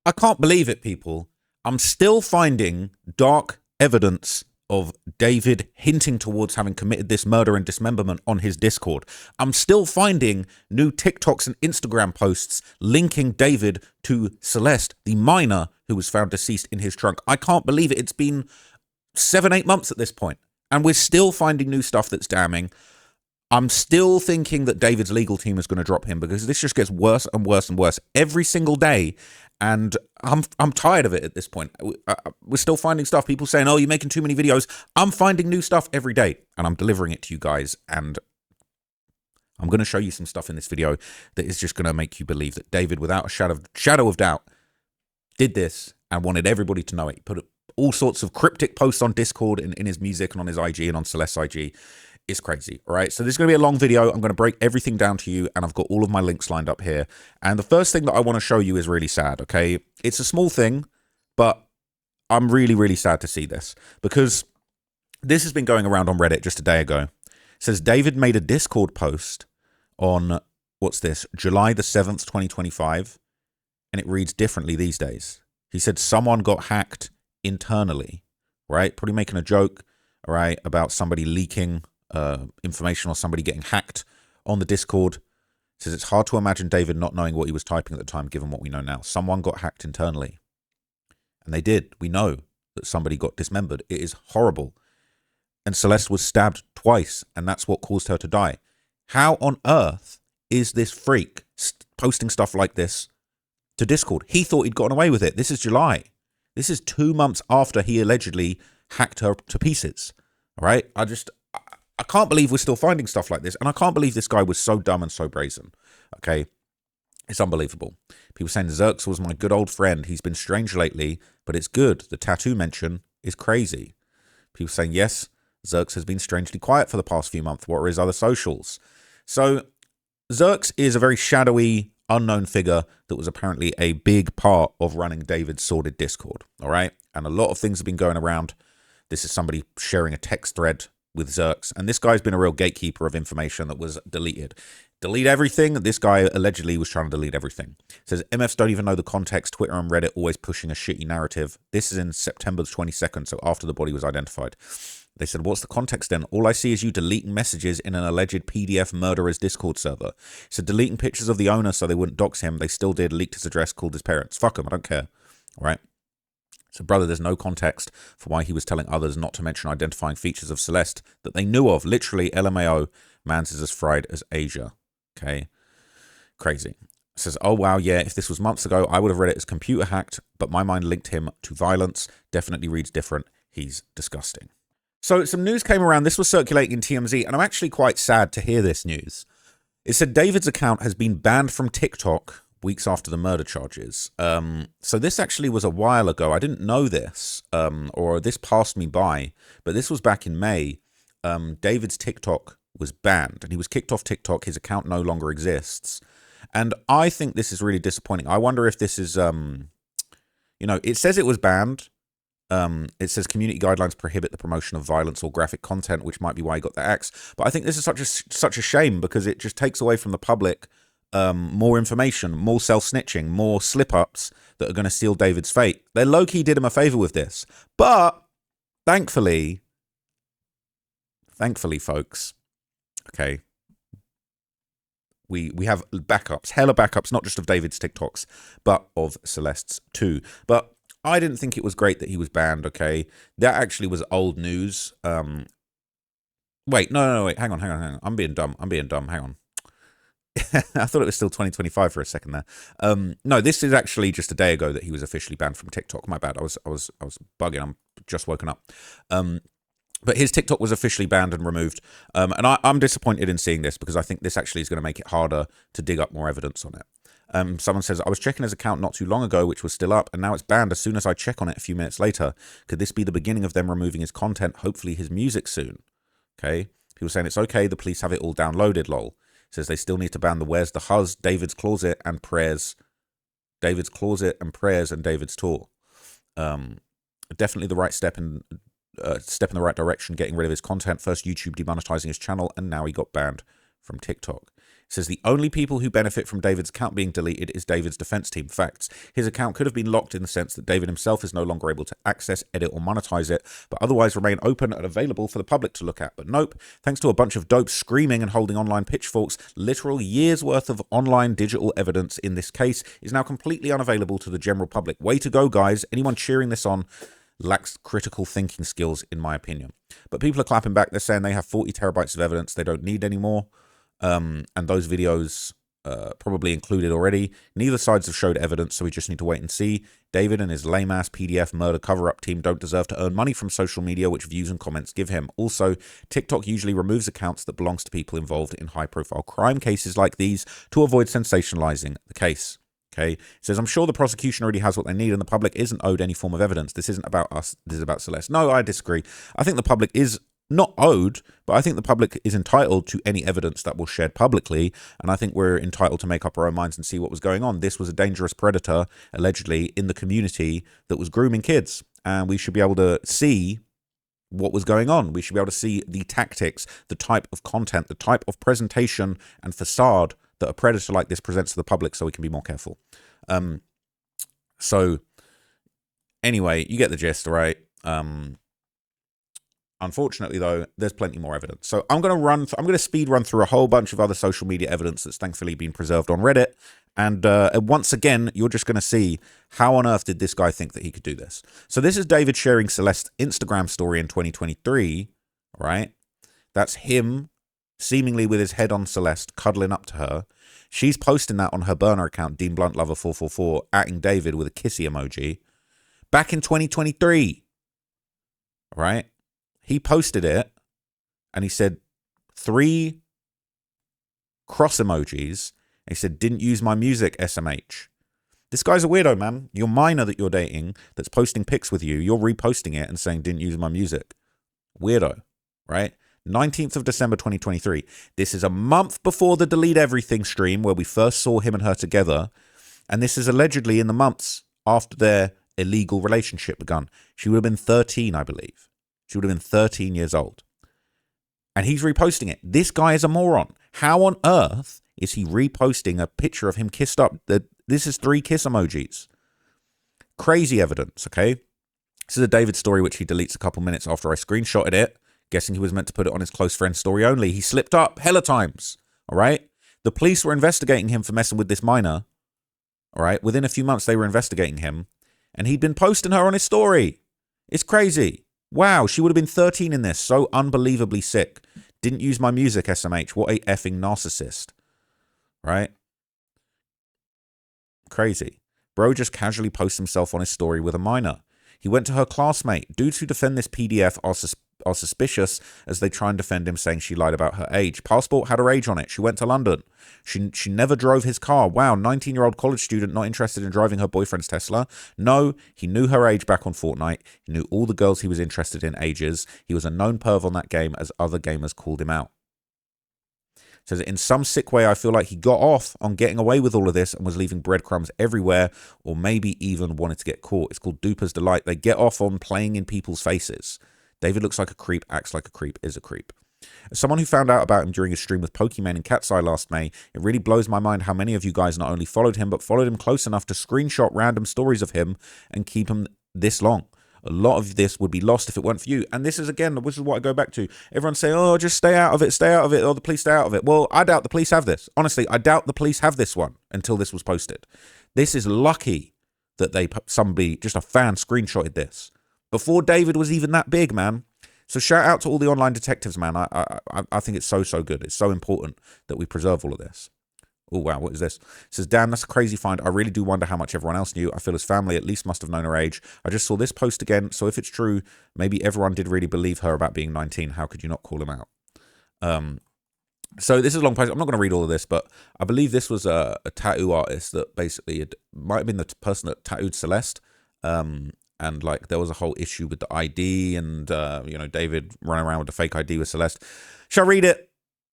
I can't believe it, people. I'm still finding dark evidence of David hinting towards having committed this murder and dismemberment on his Discord. I'm still finding new TikToks and Instagram posts linking David to Celeste, the minor who was found deceased in his trunk. I can't believe it. It's been 7-8 months at this point, and we're still finding new stuff that's damning. I'm still thinking that David's legal team is going to drop him because this just gets worse and worse and worse every single day. And I'm tired of it at this point. We're still finding stuff. People saying, oh, you're making too many videos. I'm finding new stuff every day and I'm delivering it to you guys. And I'm going to show you some stuff in this video that is just going to make you believe that David, without a shadow of doubt, did this and wanted everybody to know it. He put all sorts of cryptic posts on Discord and in his music and on his IG and on Celeste's IG. It's crazy. All right. So this is going to be a long video. I'm going to break everything down to you, and I've got all of my links lined up here. And the first thing that I want to show you is really sad. Okay. It's a small thing, but I'm really, really sad to see this because this has been going around on Reddit just a day ago. It says David made a Discord post on, what's this, July the 7th, 2025. And it reads differently these days. He said someone got hacked internally, right? Probably making a joke, all right, about somebody leaking information or somebody getting hacked on the Discord. Says it's hard to imagine David not knowing what he was typing at the time, given what we know now. Someone got hacked internally. And they did. We know that somebody got dismembered. It is horrible. And Celeste was stabbed twice, and that's what caused her to die. How on earth is this freak posting stuff like this to Discord? He thought he'd gotten away with it. This is July. This is 2 months after he allegedly hacked her to pieces. All right? I can't believe we're still finding stuff like this. And I can't believe this guy was so dumb and so brazen. Okay? It's unbelievable. People saying Zerx was my good old friend. He's been strange lately, but it's good. The tattoo mention is crazy. People saying, yes, Zerx has been strangely quiet for the past few months. What are his other socials? So Zerx is a very shadowy, unknown figure that was apparently a big part of running David's sordid Discord. All right? And a lot of things have been going around. This is somebody sharing a text thread with Zerx, and this guy's been a real gatekeeper of information that was deleted. Delete everything. This guy allegedly was trying to delete everything. It says MFs don't even know the context. Twitter and Reddit always pushing a shitty narrative. This is in September 22nd, so after the body was identified. They said, what's the context then? All I see is you deleting messages in an alleged PDF murderer's Discord server. So deleting pictures of the owner so they wouldn't dox him. They still did. Leaked his address, called his parents. Fuck him. I don't care. All right. So, brother, there's no context for why he was telling others not to mention identifying features of Celeste that they knew of. Literally, LMAO, man's is as fried as Asia. Okay? Crazy. It says, oh, wow, yeah, if this was months ago, I would have read it as computer hacked, but my mind linked him to violence. Definitely reads different. He's disgusting. So, some news came around. This was circulating in TMZ, and I'm actually quite sad to hear this news. It said David's account has been banned from TikTok weeks after the murder charges. So this actually was a while ago. I didn't know this, or this passed me by, but this was back in May. David's TikTok was banned, and he was kicked off TikTok. His account no longer exists. And I think this is really disappointing. I wonder if this is, it says it was banned. It says community guidelines prohibit the promotion of violence or graphic content, which might be why he got the axe. But I think this is such a shame because it just takes away from the public more information, more self-snitching, more slip-ups that are going to seal David's fate. They low-key did him a favor with this. But thankfully, folks, okay, we have backups, hella backups, not just of David's TikToks, but of Celeste's too. But I didn't think it was great that he was banned, okay? That actually was old news. Wait, no, wait, hang on. I'm being dumb, hang on. I thought it was still 2025 for a second there. No, this is actually just a day ago that he was officially banned from TikTok. My bad. I was bugging. I'm just woken up. But his TikTok was officially banned and removed. And I'm disappointed in seeing this because I think this actually is going to make it harder to dig up more evidence on it. Someone says, I was checking his account not too long ago, which was still up, and now it's banned as soon as I check on it a few minutes later. Could this be the beginning of them removing his content, hopefully his music soon? Okay. People saying it's okay. The police have it all downloaded, lol. Says they still need to ban the Where's the Huz, David's Closet, and Prayers. David's Closet and Prayers and David's Tour. Definitely the right step in the right direction, getting rid of his content. First YouTube demonetizing his channel, and now he got banned from TikTok. Says the only people who benefit from David's account being deleted is David's defense team. Facts. His account could have been locked in the sense that David himself is no longer able to access, edit, or monetize it, but otherwise remain open and available for the public to look at. But nope, thanks to a bunch of dopes screaming and holding online pitchforks, literal years worth of online digital evidence in this case is now completely unavailable to the general public. Way to go, guys. Anyone cheering this on lacks critical thinking skills, in my opinion. But people are clapping back. They're saying they have 40 terabytes of evidence they don't need anymore. And those videos probably included already. Neither sides have showed evidence, so we just need to wait and see. David and his lame-ass PDF murder cover-up team don't deserve to earn money from social media, which views and comments give him. Also, TikTok usually removes accounts that belongs to people involved in high-profile crime cases like these to avoid sensationalizing the case. Okay, it says, I'm sure the prosecution already has what they need and the public isn't owed any form of evidence. This isn't about us. This is about Celeste. No, I disagree. I think the public is not owed, but I think the public is entitled to any evidence that was shared publicly, and I think we're entitled to make up our own minds and see what was going on. This was a dangerous predator, allegedly, in the community that was grooming kids, and we should be able to see what was going on. We should be able to see the tactics, the type of content, the type of presentation and facade that a predator like this presents to the public, so we can be more careful. So anyway, you get the gist, right? Unfortunately, though, there's plenty more evidence. So I'm going to speed run through a whole bunch of other social media evidence that's thankfully been preserved on Reddit. And once again, you're just going to see how on earth did this guy think that he could do this. So this is David sharing Celeste's Instagram story in 2023, right? That's him seemingly with his head on Celeste, cuddling up to her. She's posting that on her burner account, Dean Blunt Lover 444, atting David with a kissy emoji. Back in 2023, right? He posted it and he said 3 cross emojis. And he said, didn't use my music, SMH. This guy's a weirdo, man. Your minor that you're dating that's posting pics with you, you're reposting it and saying, didn't use my music. Weirdo, right? 19th of December 2023. This is a month before the Delete Everything stream where we first saw him and her together. And this is allegedly in the months after their illegal relationship begun. She would have been 13, I believe. She would have been 13 years old. And he's reposting it. This guy is a moron. How on earth is he reposting a picture of him kissed up? This is 3 kiss emojis. Crazy evidence, okay? This is a David story which he deletes a couple minutes after I screenshotted it, guessing he was meant to put it on his close friend's story only. He slipped up hella times, all right? The police were investigating him for messing with this minor, all right? Within a few months, they were investigating him, and he'd been posting her on his story. It's crazy. Wow, she would have been 13 in this. So unbelievably sick. Didn't use my music, SMH. What a effing narcissist. Right? Crazy. Bro just casually posts himself on his story with a minor. He went to her classmate. Dudes who defend this PDF are suspicious as they try and defend him, saying she lied about her age. Passport had her age on it. She went to London. She never drove his car. Wow, 19-year-old college student not interested in driving her boyfriend's Tesla. No, he knew her age back on Fortnite. He knew all the girls he was interested in ages. He was a known perv on that game as other gamers called him out. Says, in some sick way, I feel like he got off on getting away with all of this and was leaving breadcrumbs everywhere, or maybe even wanted to get caught. It's called Duper's Delight. They get off on playing in people's faces. David looks like a creep, acts like a creep, is a creep. As someone who found out about him during his stream with Pokemon and Cat's Eye last May, it really blows my mind how many of you guys not only followed him, but followed him close enough to screenshot random stories of him and keep him this long. A lot of this would be lost if it weren't for you. And this is, again, this is what I go back to. Everyone say, oh, just stay out of it, or the police stay out of it. Well, I doubt the police have this. Honestly, I doubt the police have this one until this was posted. This is lucky that somebody, just a fan, screenshotted this. Before David was even that big, man. So shout out to all the online detectives, man. I think it's so good. It's so important that we preserve all of this. Oh, wow, what is this? It says, damn, that's a crazy find. I really do wonder how much everyone else knew. I feel his family at least must have known her age. I just saw this post again, so if it's true, maybe everyone did really believe her about being 19. How could you not call him out? So this is a long post. I'm not going to read all of this, but I believe this was a tattoo artist that basically might have been the person that tattooed Celeste. And like there was a whole issue with the ID and, David running around with the fake ID with Celeste. Shall I read it?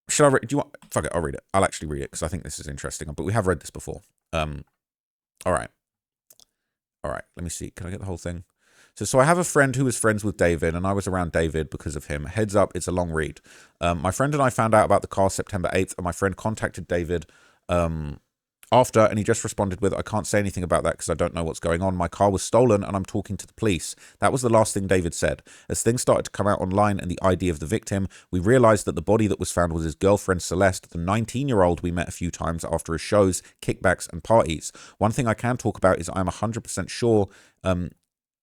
Should I read? Do you want? Fuck it, I'll read it. I'll actually read it because I think this is interesting. But we have read this before. All right. Let me see. Can I get the whole thing? So I have a friend who was friends with David, and I was around David because of him. Heads up, it's a long read. My friend and I found out about the car September 8th, and my friend contacted David after, and he just responded with, I can't say anything about that because I don't know what's going on. My car was stolen and I'm talking to the police. That was the last thing David said. As things started to come out online and the ID of the victim, we realized that the body that was found was his girlfriend Celeste, the 19-year-old we met a few times after his shows, kickbacks, and parties. One thing I can talk about is I'm 100% sure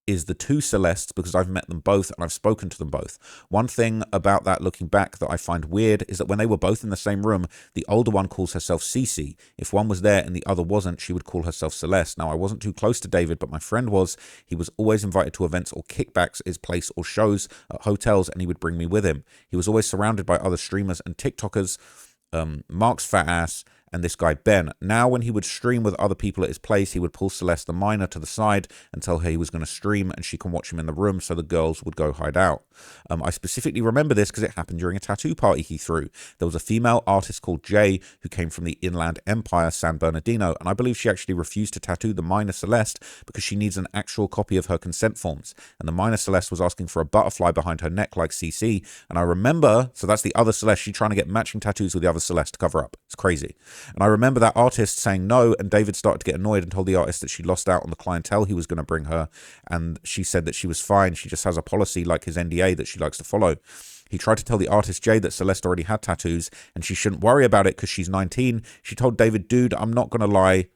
is the two Celestes, because I've met them both and I've spoken to them both. One thing about that looking back that I find weird is that when they were both in the same room, the older one calls herself Cece. If one was there and the other wasn't, she would call herself Celeste. Now, I wasn't too close to David, but my friend was. He was always invited to events or kickbacks at his place or shows at hotels, and he would bring me with him. He was always surrounded by other streamers and TikTokers, Mark's fat ass, and this guy Ben. Now when he would stream with other people at his place, he would pull Celeste the minor to the side and tell her he was going to stream and she can watch him in the room, so the girls would go hide out. I specifically remember this because it happened during a tattoo party he threw. There was a female artist called Jay who came from the Inland Empire, San Bernardino, and I believe she actually refused to tattoo the minor Celeste because she needs an actual copy of her consent forms. And the minor Celeste was asking for a butterfly behind her neck like CC. And I remember, so that's the other Celeste, she's trying to get matching tattoos with the other Celeste to cover up. It's crazy. And I remember that artist saying no, and David started to get annoyed and told the artist that she lost out on the clientele he was going to bring her, and she said that she was fine. She just has a policy like his NDA that she likes to follow. He tried to tell the artist Jay that Celeste already had tattoos and she shouldn't worry about it because she's 19. She told David, dude, I'm not going to lie.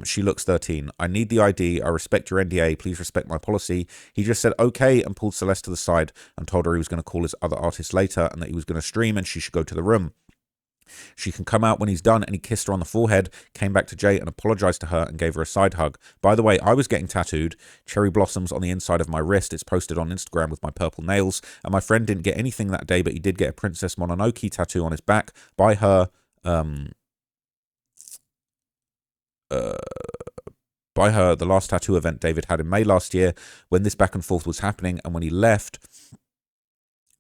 She looks 13. I need the ID. I respect your NDA. Please respect my policy. He just said okay and pulled Celeste to the side and told her he was going to call his other artist later and that he was going to stream and she should go to the room. She can come out when he's done, and he kissed her on the forehead, came back to Jay and apologized to her and gave her a side hug. By the way, I was getting tattooed, cherry blossoms on the inside of my wrist. It's posted on Instagram with my purple nails, and my friend didn't get anything that day, but he did get a Princess Mononoke tattoo on his back by her, the last tattoo event David had in May last year, when this back and forth was happening, and when he left,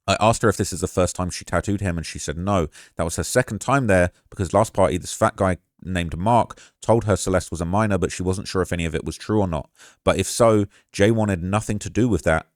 I asked her if this is the first time she tattooed him, and she said no. That was her second time there, because last party, this fat guy named Mark told her Celeste was a minor, but she wasn't sure if any of it was true or not. But if so, Jay wanted nothing to do with that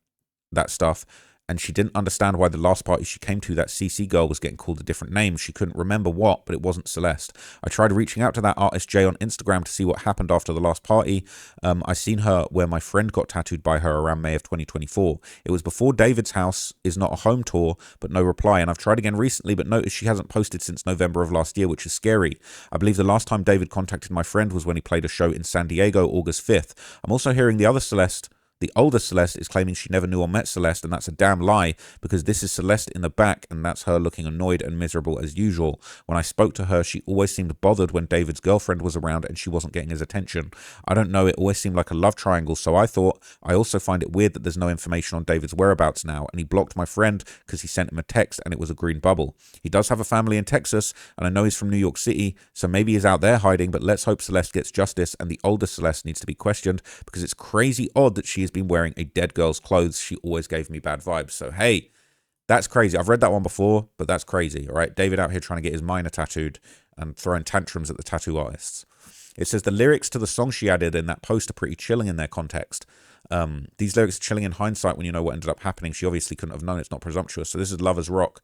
stuff, and she didn't understand why the last party she came to, that CC girl, was getting called a different name. She couldn't remember what, but it wasn't Celeste. I tried reaching out to that artist Jay on Instagram to see what happened after the last party. I seen her where my friend got tattooed by her around May of 2024. It was before David's house is not a home tour, but no reply. And I've tried again recently, but noticed she hasn't posted since November of last year, which is scary. I believe the last time David contacted my friend was when he played a show in San Diego, August 5th. I'm also hearing the other Celeste, the older Celeste, is claiming she never knew or met Celeste, and that's a damn lie, because this is Celeste in the back, and that's her looking annoyed and miserable as usual. When I spoke to her, she always seemed bothered when David's girlfriend was around and she wasn't getting his attention. I don't know, it always seemed like a love triangle, so I thought, I also find it weird that there's no information on David's whereabouts now, and he blocked my friend because he sent him a text and it was a green bubble. He does have a family in Texas, and I know he's from New York City, so maybe he's out there hiding, but let's hope Celeste gets justice, and the older Celeste needs to be questioned, because it's crazy odd that she has been wearing a dead girl's clothes. She always gave me bad vibes. So hey, that's crazy. I've read that one before, but that's crazy. All right, David out here trying to get his minor tattooed and throwing tantrums at the tattoo artists. It says the lyrics to the song she added in that post are pretty chilling in their context. These lyrics are chilling in hindsight when you know what ended up happening. She obviously couldn't have known. It's not presumptuous. So this is Lovers Rock.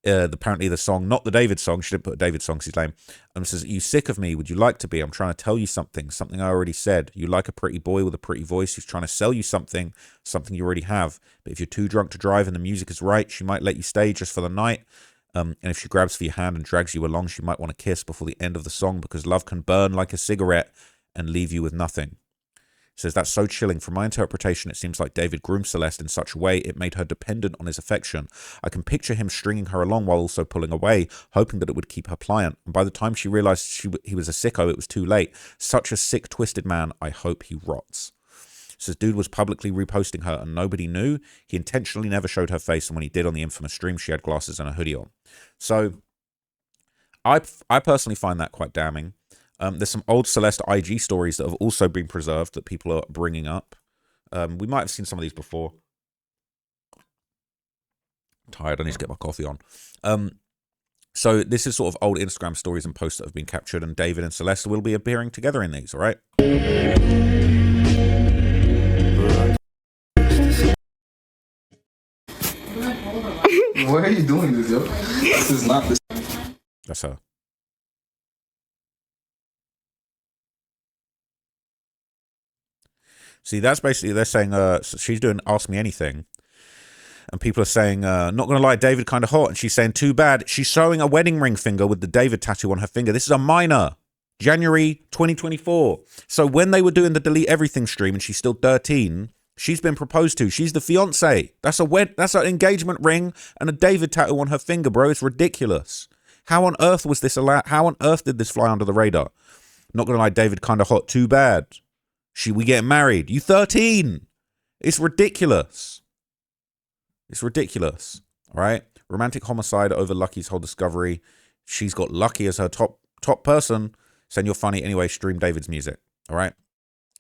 Apparently the song, not the David song, she didn't put a David song, she's lame. It says, you sick of me? Would you like to be? I'm trying to tell you something I already said. You like a pretty boy with a pretty voice who's trying to sell you something you already have. But if you're too drunk to drive and the music is right, she might let you stay just for the night. And if she grabs for your hand and drags you along, she might want to kiss before the end of the song, because love can burn like a cigarette and leave you with nothing. Says that's so chilling. From my interpretation, it seems like David groomed Celeste in such a way it made her dependent on his affection. I can picture him stringing her along while also pulling away, hoping that it would keep her pliant. And by the time she realized he was a sicko, it was too late. Such a sick, twisted man. I hope he rots. Says dude was publicly reposting her and nobody knew. He intentionally never showed her face, and when he did on the infamous stream, she had glasses and a hoodie on. So I personally find that quite damning. There's some old Celeste IG stories that have also been preserved that people are bringing up. We might have seen some of these before. I'm tired, I need to get my coffee on. So this is sort of old Instagram stories and posts that have been captured, and David and Celeste will be appearing together in these, all right? Why are you doing this, yo? This is not this. That's her. See, that's basically, they're saying, she's doing Ask Me Anything. And people are saying, not going to lie, David kind of hot. And she's saying, too bad. She's showing a wedding ring finger with the David tattoo on her finger. This is a minor. January 2024. So when they were doing the Delete Everything stream and she's still 13, she's been proposed to. She's the fiance. That's an engagement ring and a David tattoo on her finger, bro. It's ridiculous. How on earth was this allowed? How on earth did this fly under the radar? Not going to lie, David kind of hot. Too bad. We getting married. You 13. It's ridiculous. It's ridiculous, all right? Romantic homicide over Lucky's whole discovery. She's got Lucky as her top person. Saying you're funny. Anyway, stream David's music, all right?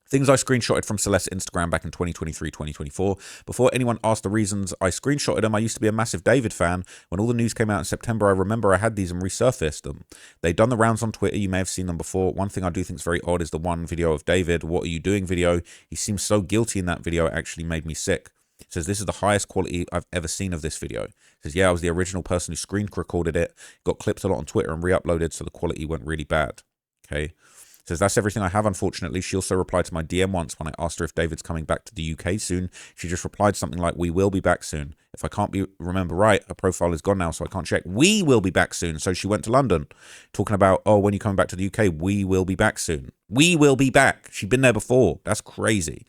Things I screenshotted from Celeste's Instagram back in 2023, 2024. Before anyone asked the reasons I screenshotted them, I used to be a massive David fan. When all the news came out in September, I remember I had these and resurfaced them. They'd done the rounds on Twitter. You may have seen them before. One thing I do think is very odd is the one video of David, "What are you doing?" video. He seems so guilty in that video, it actually made me sick. It says, this is the highest quality I've ever seen of this video. It says, yeah, I was the original person who screen recorded it, got clipped a lot on Twitter and re-uploaded, so the quality went really bad. Okay. It says, that's everything I have, unfortunately. She also replied to my DM once when I asked her if David's coming back to the UK soon. She just replied something like, we will be back soon. If I can't remember right, her profile is gone now, so I can't check. We will be back soon. So she went to London talking about, oh, when you coming back to the UK, we will be back soon. We will be back. She'd been there before. That's crazy.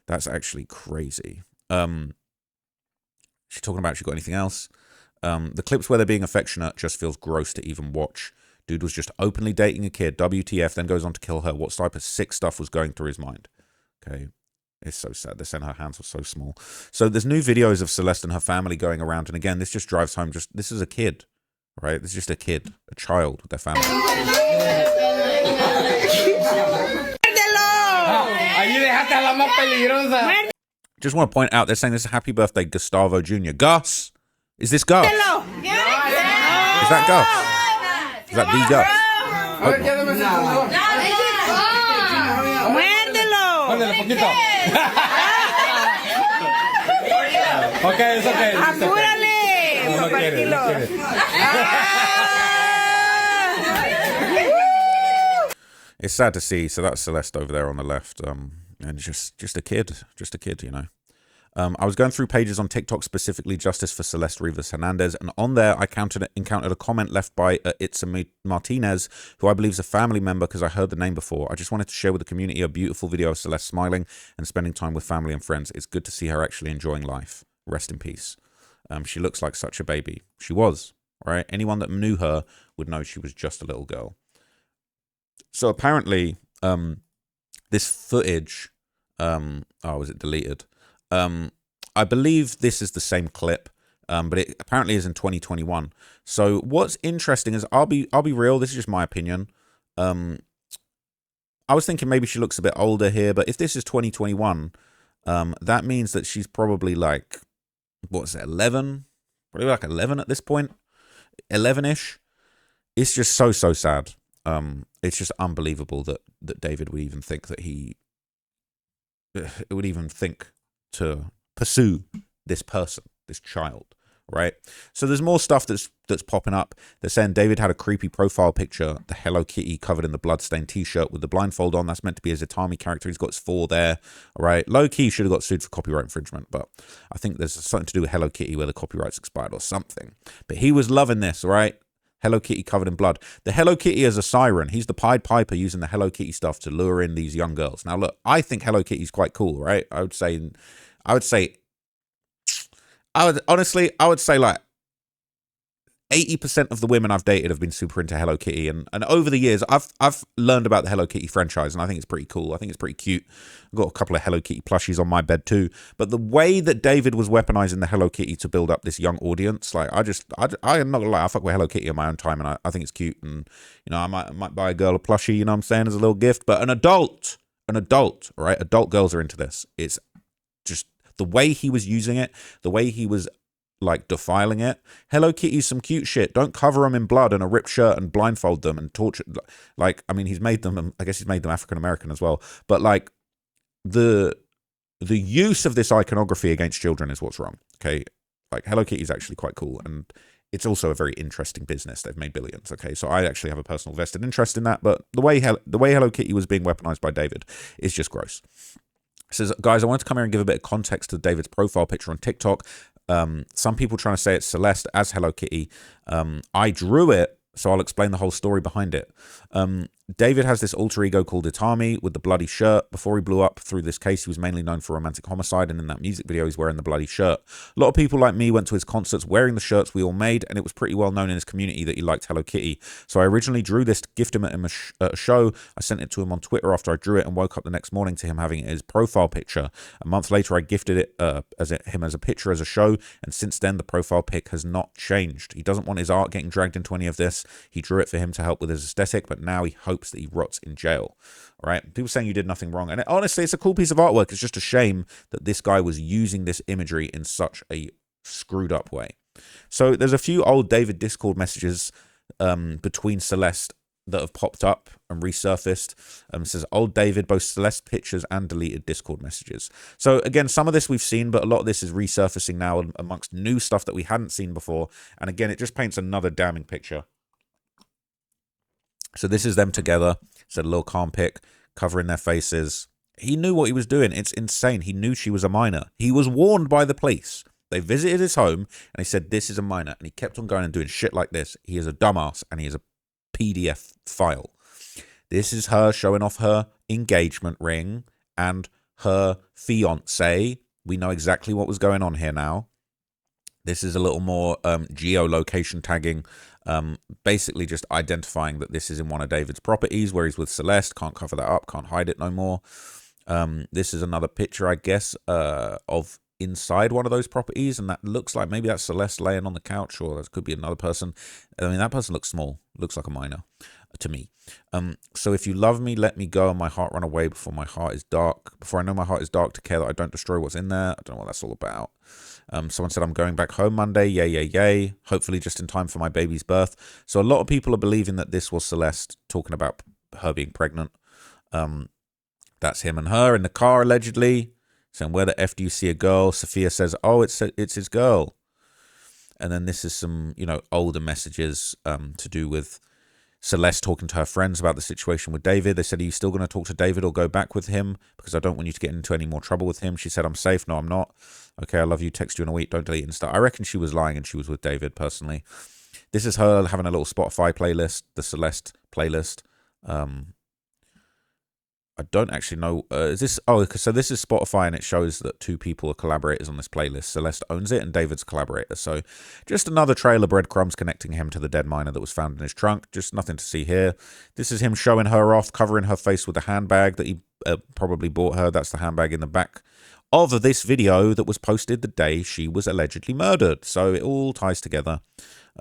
That's actually crazy. She's talking about she got anything else. The clips where they're being affectionate just feels gross to even watch. Dude was just openly dating a kid. WTF, then goes on to kill her. What type of sick stuff was going through his mind? Okay. It's so sad. They're saying her hands were so small. So there's new videos of Celeste and her family going around. And again, this just drives home. This is a kid, right? This is just a kid, a child with their family. Just want to point out, they're saying this is happy birthday, Gustavo Jr. Gus? Is this Gus? Is that Gus? Is that the Gus? Okay, it's okay. It's sad to see. So that's Celeste over there on the left. And just a kid, you know. I was going through pages on TikTok, specifically Justice for Celeste Rivas Hernandez, and on there I encountered a comment left by Itza Martinez, who I believe is a family member because I heard the name before. I just wanted to share with the community a beautiful video of Celeste smiling and spending time with family and friends. It's good to see her actually enjoying life. Rest in peace. She looks like such a baby. She was, right? Anyone that knew her would know she was just a little girl. So apparently, this footage, was it deleted? I believe this is the same clip, but it apparently is in 2021. So what's interesting is, I'll be real, this is just my opinion. I was thinking maybe she looks a bit older here, but if this is 2021, that means that she's probably like, what's it, 11? Probably like 11 at this point, 11-ish. It's just so sad. It's just unbelievable that David would even think that would even think to pursue this person, this child, right? So there's more stuff that's popping up. They're saying David had a creepy profile picture, the Hello Kitty covered in the bloodstained t-shirt with the blindfold on. That's meant to be a Zatami character. He's got his 4 there, all right? Low-key should have got sued for copyright infringement, but I think there's something to do with Hello Kitty where the copyright's expired or something. But he was loving this, all right? Hello Kitty covered in blood. The Hello Kitty is a siren. He's the Pied Piper using the Hello Kitty stuff to lure in these young girls. Now, look, I think Hello Kitty's quite cool, right? I would say like 80% of the women I've dated have been super into Hello Kitty, and over the years I've learned about the Hello Kitty franchise, and I think it's pretty cool. I think it's pretty cute. I've got a couple of Hello Kitty plushies on my bed too. But the way that David was weaponizing the Hello Kitty to build up this young audience, like I'm not gonna lie, I fuck with Hello Kitty on my own time, and I think it's cute, and you know, I might buy a girl a plushie, you know what I'm saying, as a little gift. But an adult, right? Adult girls are into this. It's just the way he was using it, the way he was like defiling it. Hello Kitty's some cute shit. Don't cover them in blood and a ripped shirt and blindfold them and torture. Like, I mean, he's made them, I guess he's made them African American as well. But like the use of this iconography against children is what's wrong. Okay. Like Hello Kitty is actually quite cool, and it's also a very interesting business. They've made billions. Okay, so I actually have a personal vested interest in that. But the way Hello Kitty was being weaponized by David is just gross. It says, guys, I wanted to come here and give a bit of context to David's profile picture on TikTok. Some people trying to say it's Celeste as Hello Kitty. I drew it, so I'll explain the whole story behind it. David has this alter ego called Itami with the bloody shirt. Before he blew up through this case, he was mainly known for romantic homicide, and in that music video, he's wearing the bloody shirt. A lot of people like me went to his concerts wearing the shirts we all made, and it was pretty well known in his community that he liked Hello Kitty. So I originally drew this to gift him at a show. I sent it to him on Twitter after I drew it and woke up the next morning to him having it as his profile picture. A month later, I gifted it him as a picture as a show, and since then, the profile pic has not changed. He doesn't want his art getting dragged into any of this. He drew it for him to help with his aesthetic, but now he hopes that he rots in jail. All right, people saying you did nothing wrong, and honestly, it's a cool piece of artwork. It's just a shame that this guy was using this imagery in such a screwed up way. So there's a few old David Discord messages between Celeste that have popped up and resurfaced. It says old David, both Celeste pictures and deleted Discord messages. So again, some of this we've seen, but a lot of this is resurfacing now amongst new stuff that we hadn't seen before. And again, it just paints another damning picture. So this is them together. It's a little calm pic covering their faces. He knew what he was doing. It's insane. He knew she was a minor. He was warned by the police. They visited his home and he said, this is a minor. And he kept on going and doing shit like this. He is a dumbass and he is a PDF file. This is her showing off her engagement ring and her fiance. We know exactly what was going on here now. This is a little more geolocation tagging, basically just identifying that this is in one of David's properties where he's with Celeste. Can't cover that up, can't hide it no more. This is another picture, I guess, of inside one of those properties, and that looks like maybe that's Celeste laying on the couch, or that could be another person. I mean, that person looks small, looks like a minor to me. So if you love me, let me go and my heart run away before my heart is dark. Before I know my heart is dark, to care that I don't destroy what's in there. I don't know what that's all about. Someone said, I'm going back home Monday. Yay, yay, yay. Hopefully just in time for my baby's birth. So a lot of people are believing that this was Celeste talking about her being pregnant. That's him and her in the car, allegedly. Saying, where the F do you see a girl? Sophia says, oh, it's his girl. And then this is some, older messages to do with Celeste talking to her friends about the situation with David. They said, are you still going to talk to David or go back with him? Because I don't want you to get into any more trouble with him. She said, I'm safe. No, I'm not. Okay, I love you. Text you in a week. Don't delete and stuff. I reckon she was lying and she was with David, personally. This is her having a little Spotify playlist, the Celeste playlist. I don't actually know. Is this? Oh, so this is Spotify, and it shows that two people are collaborators on this playlist. Celeste owns it, and David's a collaborator. So just another trail of breadcrumbs connecting him to the dead miner that was found in his trunk. Just nothing to see here. This is him showing her off, covering her face with a handbag that he probably bought her. That's the handbag in the back of this video that was posted the day she was allegedly murdered. So it all ties together.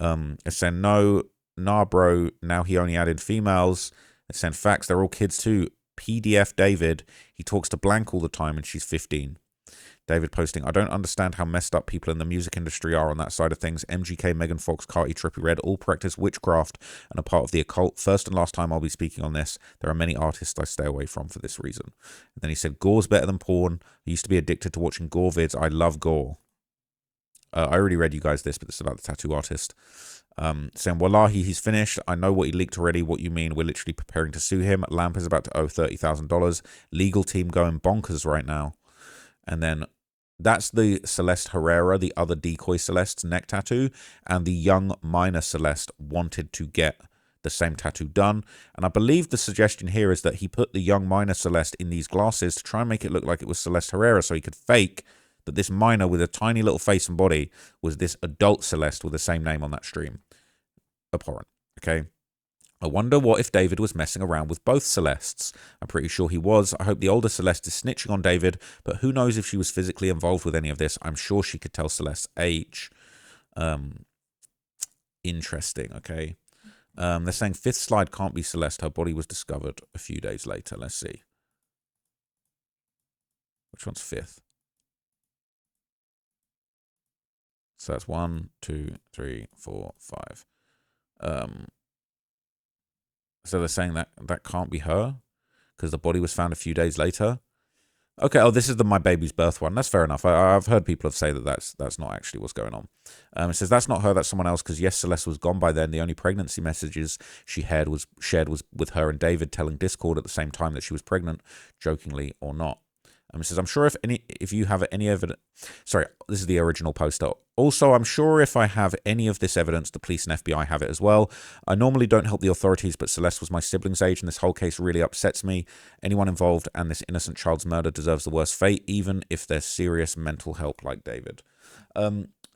It's saying, no, nah, bro. Now he only added females. It's saying, facts. They're all kids too. PDF David, he talks to Blank all the time and she's 15. David posting, I don't understand how messed up people in the music industry are on that side of things. MGK, Megan Fox, Carti, Trippie Redd all practice witchcraft and are part of the occult. First and last time I'll be speaking on this. There are many artists I stay away from for this reason. And then he said, gore's better than porn. I used to be addicted to watching gore vids. I love gore. I already read you guys this, but this is about the tattoo artist. Saying, wallahi, he's finished. I know what he leaked already. What you mean? We're literally preparing to sue him. Lamp is about to owe $30,000. Legal team going bonkers right now. And then that's the Celeste Herrera, the other decoy Celeste's neck tattoo. And the young minor Celeste wanted to get the same tattoo done. And I believe the suggestion here is that he put the young minor Celeste in these glasses to try and make it look like it was Celeste Herrera, so he could fake that this minor with a tiny little face and body was this adult Celeste with the same name on that stream. Abhorrent, okay? I wonder what if David was messing around with both Celestes. I'm pretty sure he was. I hope the older Celeste is snitching on David, but who knows if she was physically involved with any of this. I'm sure she could tell Celeste's age. Interesting, okay? They're saying fifth slide can't be Celeste. Her body was discovered a few days later. Let's see. Which one's fifth? So that's 1, 2, 3, 4, 5. So they're saying that can't be her because the body was found a few days later. Okay, oh, this is the my baby's birth one. That's fair enough. I've heard people have say that that's not actually what's going on. It says that's not her, that's someone else, because yes, Celeste was gone by then. The only pregnancy messages she had was shared was with her and David telling Discord at the same time that she was pregnant, jokingly or not. It says, I'm sure if you have any evidence... Sorry, this is the original poster. Also, I'm sure if I have any of this evidence, the police and FBI have it as well. I normally don't help the authorities, but Celeste was my sibling's age, and this whole case really upsets me. Anyone involved and this innocent child's murder deserves the worst fate, even if there's serious mental help like David.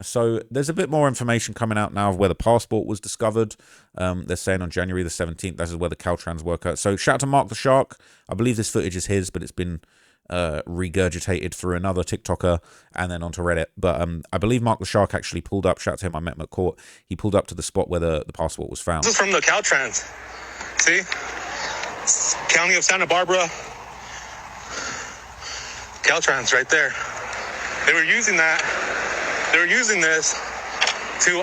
So there's a bit more information coming out now of where the passport was discovered. They're saying on January the 17th, this is where the Caltrans worker... So shout out to Mark the Shark. I believe this footage is his, but it's been... regurgitated through another TikToker and then onto Reddit. But I believe Mark the Shark actually pulled up. Shout out to him. I met him at court. He pulled up to the spot where the passport was found. This is from the Caltrans. See? County of Santa Barbara. Caltrans right there. They were using that. They were using this to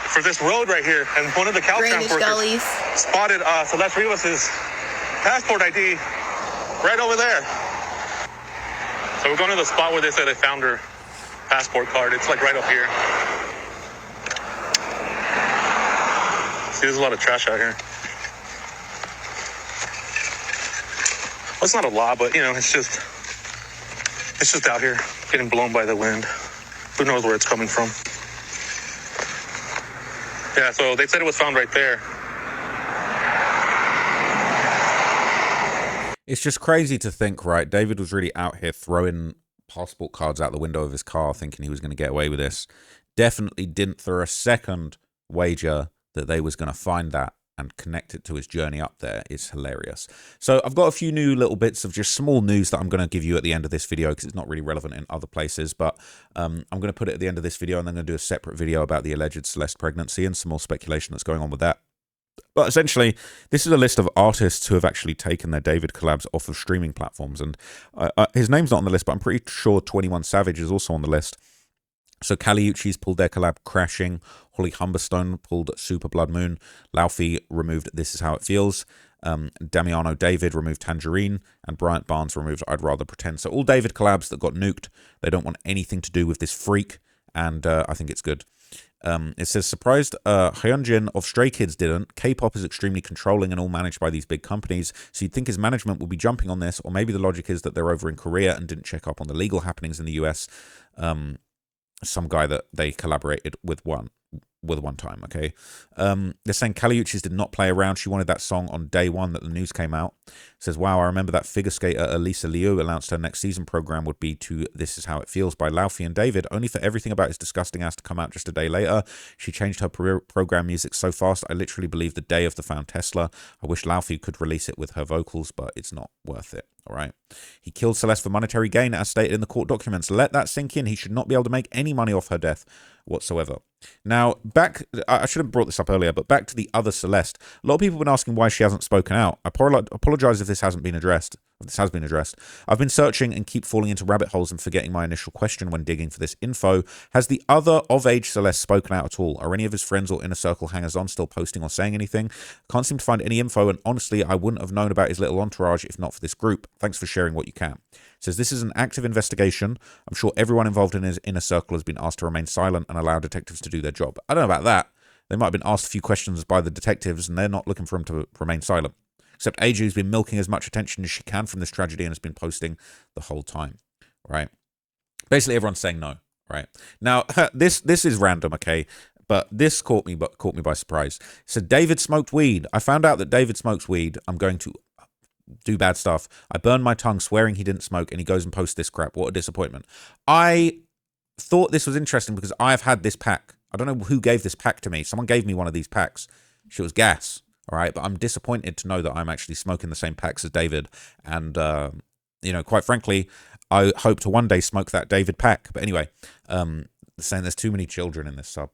for this road right here. And one of the Caltrans workers spotted Celeste Rivas's passport ID right over there. So we're going to the spot where they said they found her passport card. It's like right up here. See, there's a lot of trash out here. Well, it's not a lot, but you know, it's just out here getting blown by the wind. Who knows where it's coming from? Yeah, so they said it was found right there. It's just crazy to think, right? David was really out here throwing passport cards out the window of his car thinking he was going to get away with this. Definitely didn't for a second wager that they was going to find that and connect it to his journey up there. It's hilarious. So I've got a few new little bits of just small news that I'm going to give you at the end of this video because it's not really relevant in other places, but I'm going to put it at the end of this video and then I'm going to do a separate video about the alleged Celeste pregnancy and some more speculation that's going on with that. But essentially, this is a list of artists who have actually taken their David collabs off of streaming platforms. And his name's not on the list, but I'm pretty sure 21 Savage is also on the list. So Caliucci's pulled their collab Crashing. Holly Humberstone pulled Super Blood Moon. Laufey removed This Is How It Feels. Damiano David removed Tangerine. And Bryant Barnes removed I'd Rather Pretend. So all David collabs that got nuked. They don't want anything to do with this freak. And I think it's good. It says, surprised Hyunjin of Stray Kids didn't. K-pop is extremely controlling and all managed by these big companies, so you'd think his management would be jumping on this, or maybe the logic is that they're over in Korea and didn't check up on the legal happenings in the US. Some guy that they collaborated with one time, okay? They're saying Caliucci's did not play around. She wanted that song on day one that the news came out. It says, wow, I remember that figure skater Elisa Liu announced her next season program would be to This Is How It Feels by Laufey and David, only for everything about his disgusting ass to come out just a day later. She changed her program music so fast, I literally believe the day of the found Tesla. I wish Laufey could release it with her vocals, but it's not worth it. All right. He killed Celeste for monetary gain, as stated in the court documents. Let that sink in. He should not be able to make any money off her death whatsoever. Now, I should have brought this up earlier, but back to the other Celeste. A lot of people have been asking why she hasn't spoken out. I apologize if this hasn't been addressed. This has been addressed. I've been searching and keep falling into rabbit holes and forgetting my initial question when digging for this info. Has the other of-age Celeste spoken out at all? Are any of his friends or inner circle hangers-on still posting or saying anything? Can't seem to find any info, and honestly, I wouldn't have known about his little entourage if not for this group. Thanks for sharing what you can. It says, this is an active investigation. I'm sure everyone involved in his inner circle has been asked to remain silent and allow detectives to do their job. I don't know about that. They might have been asked a few questions by the detectives, and they're not looking for him to remain silent. Except AJ, who's been milking as much attention as she can from this tragedy and has been posting the whole time, right? Basically, everyone's saying no, right? Now, this is random, okay? But this caught me by surprise. So David smoked weed. I found out that David smokes weed. I'm going to do bad stuff. I burned my tongue swearing he didn't smoke, and he goes and posts this crap. What a disappointment. I thought this was interesting because I've had this pack. I don't know who gave this pack to me. Someone gave me one of these packs. It was gas. All right, but I'm disappointed to know that I'm actually smoking the same packs as David. And, you know, quite frankly, I hope to one day smoke that David pack. But anyway, saying there's too many children in this sub.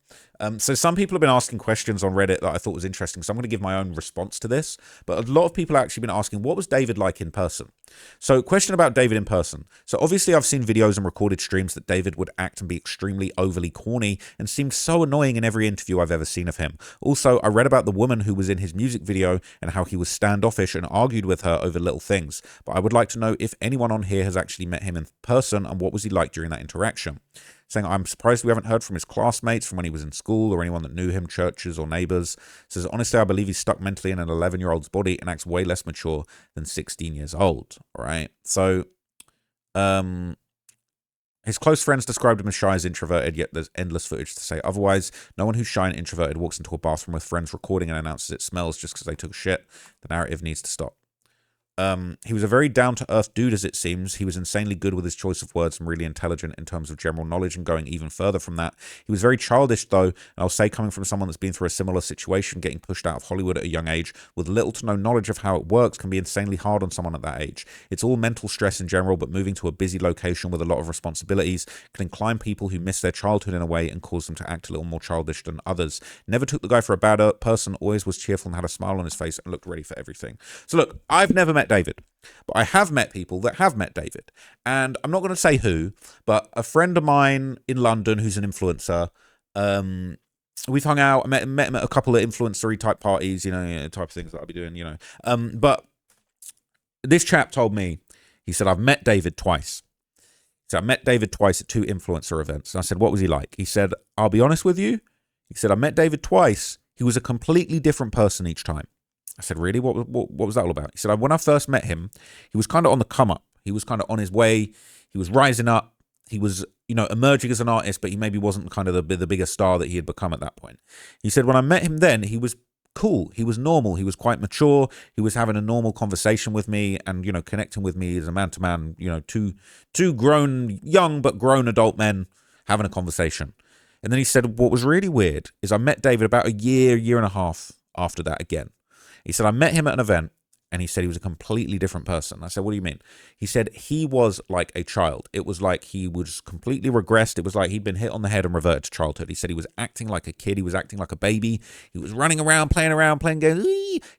So some people have been asking questions on Reddit that I thought was interesting. So I'm going to give my own response to this. But a lot of people have actually been asking, what was David like in person? So, question about David in person. So, obviously, I've seen videos and recorded streams that David would act and be extremely overly corny and seemed so annoying in every interview I've ever seen of him. Also, I read about the woman who was in his music video and how he was standoffish and argued with her over little things. But I would like to know if anyone on here has actually met him in person and what was he like during that interaction. Saying, I'm surprised we haven't heard from his classmates from when he was in school or anyone that knew him, churches or neighbors. Says, honestly, I believe he's stuck mentally in an 11-year-old's body and acts way less mature than 16 years old. All right. So, his close friends described him as shy as introverted, yet there's endless footage to say otherwise. No one who's shy and introverted walks into a bathroom with friends recording and announces it smells just because they took shit. The narrative needs to stop. He was a very down-to-earth dude, as it seems. He was insanely good with his choice of words and really intelligent in terms of general knowledge, and going even further from that. He was very childish, though, and I'll say coming from someone that's been through a similar situation, getting pushed out of Hollywood at a young age, with little to no knowledge of how it works can be insanely hard on someone at that age. It's all mental stress in general, but moving to a busy location with a lot of responsibilities can incline people who miss their childhood in a way and cause them to act a little more childish than others. Never took the guy for a bad person, always was cheerful and had a smile on his face and looked ready for everything. So look, I've never met David, but I have met people that have met David. And I'm not going to say who, but a friend of mine in London who's an influencer, we've hung out, I met him at a couple of influencery type parties, type of things that I'll be doing, But this chap told me, he said, I've met David twice. So I met David twice at 2 influencer events. And I said, what was he like? He said, I'll be honest with you. He said, I met David twice. He was a completely different person each time. I said, really? What was that all about? He said, when I first met him, he was kind of on the come up. He was kind of on his way. He was rising up. He was, emerging as an artist, but he maybe wasn't kind of the biggest star that he had become at that point. He said, when I met him then, he was cool. He was normal. He was quite mature. He was having a normal conversation with me and, connecting with me as a man to man, two grown, young but grown adult men having a conversation. And then he said, what was really weird is I met David about a year and a half after that again. He said, I met him at an event, and he said he was a completely different person. I said, what do you mean? He said he was like a child. It was like he was completely regressed. It was like he'd been hit on the head and reverted to childhood. He said he was acting like a kid. He was acting like a baby. He was running around, playing games.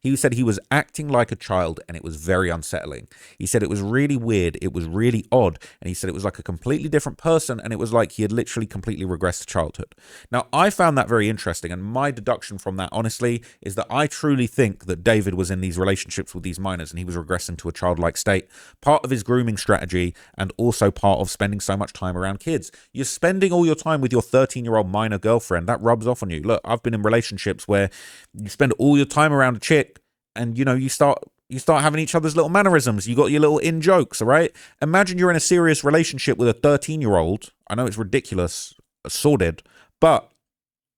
He said he was acting like a child, and it was very unsettling. He said it was really weird. It was really odd. And he said it was like a completely different person, and it was like he had literally completely regressed to childhood. Now, I found that very interesting, and my deduction from that, honestly, is that I truly think that David was in these relationships with these minors and he was regressing to a childlike state. Part of his grooming strategy and also part of spending so much time around kids. You're spending all your time with your 13-year-old minor girlfriend. That rubs off on you. Look, I've been in relationships where you spend all your time around a chick and, you start having each other's little mannerisms. You got your little in jokes, all right? Imagine you're in a serious relationship with a 13-year-old. I know it's ridiculous, sordid, but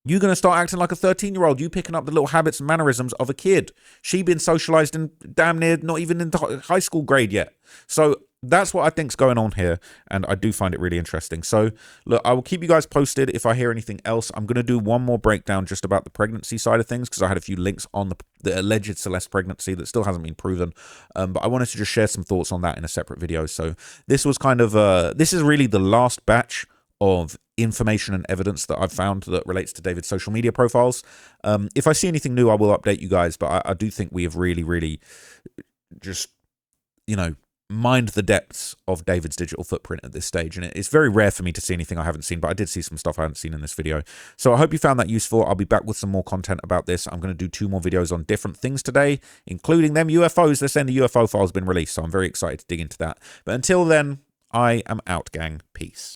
you're going to start acting like a 13-year-old. You picking up the little habits and mannerisms of a kid. She been socialized in damn near not even in high school grade yet. So that's what I think's going on here, and I do find it really interesting. So look, I will keep you guys posted if I hear anything else. I'm going to do one more breakdown just about the pregnancy side of things, because I had a few links on the alleged Celeste pregnancy that still hasn't been proven. But I wanted to just share some thoughts on that in a separate video. So this was kind of this is really the last batch of information and evidence that I've found that relates to David's social media profiles. If I see anything new, I will update you guys, but I do think we have really just, mined the depths of David's digital footprint at this stage, and it's very rare for me to see anything I haven't seen, but I did see some stuff I hadn't seen in this video. So I hope you found that useful. I'll be back with some more content about this. I'm going to do 2 more videos on different things today, including them UFOs. They're saying the UFO file's been released, so I'm very excited to dig into that. But until then, I am out, gang. Peace.